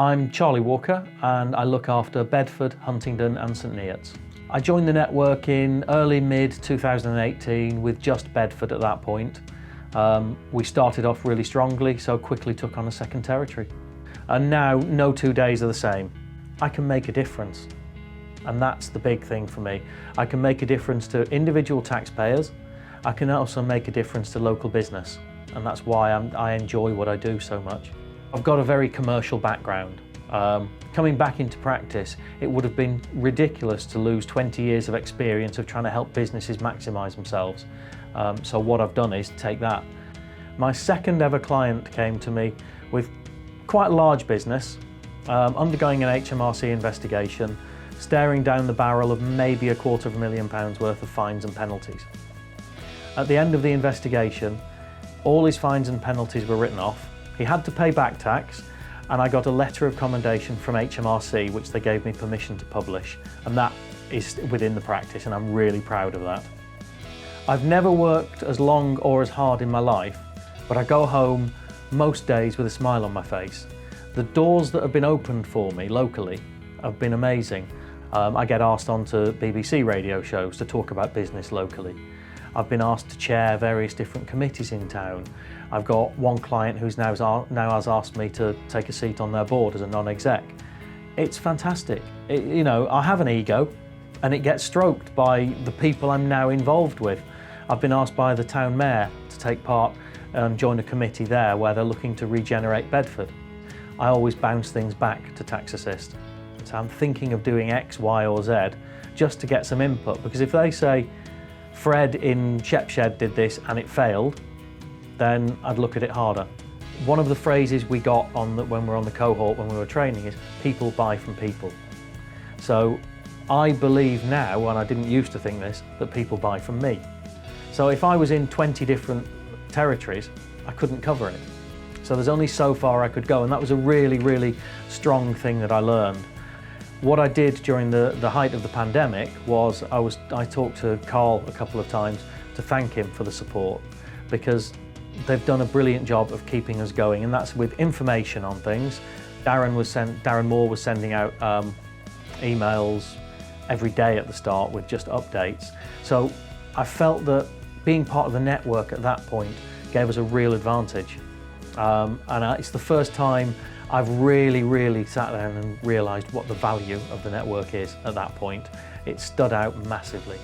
I'm Charlie Walker and I look after Bedford, Huntingdon and St Neots. I joined the network in early mid-2018 with just Bedford at that point. We started off really strongly, so quickly took on a second territory. And now, no 2 days are the same. I can make a difference. And that's the big thing for me. I can make a difference to individual taxpayers. I can also make a difference to local business. And that's why I enjoy what I do so much. I've got a very commercial background. Coming back into practice, it would have been ridiculous to lose 20 years of experience of trying to help businesses maximise themselves. So what I've done is take that. My second ever client came to me with quite a large business, undergoing an HMRC investigation, staring down the barrel of maybe £250,000 worth of fines and penalties. At the end of the investigation, all his fines and penalties were written off. He had to pay back tax, and I got a letter of commendation from HMRC, which they gave me permission to publish, and that is within the practice, and I'm really proud of that. I've never worked as long or as hard in my life, but I go home most days with a smile on my face. The doors that have been opened for me locally have been amazing. I get asked onto BBC radio shows to talk about business locally. I've been asked to chair various different committees in town. I've got one client who's now has asked me to take a seat on their board as a non-exec. It's fantastic. I have an ego and it gets stroked by the people I'm now involved with. I've been asked by the town mayor to take part and join a committee there where they're looking to regenerate Bedford. I always bounce things back to TaxAssist. So I'm thinking of doing X, Y or Z just to get some input, because if they say Fred in Shepshed did this and it failed, then I'd look at it harder. One of the phrases we got when we were on the cohort, when we were training, is people buy from people. So I believe now, and I didn't used to think this, that people buy from me. So if I was in 20 different territories, I couldn't cover it. So there's only so far I could go, and that was a really, really strong thing that I learned. What I did during the height of the pandemic was I talked to Carl a couple of times to thank him for the support, because they've done a brilliant job of keeping us going, and that's with information on things. Darren Moore was sending out emails every day at the start with just updates. So I felt that being part of the network at that point gave us a real advantage. It's the first time I've really sat down and realised what the value of the network is at that point. It stood out massively.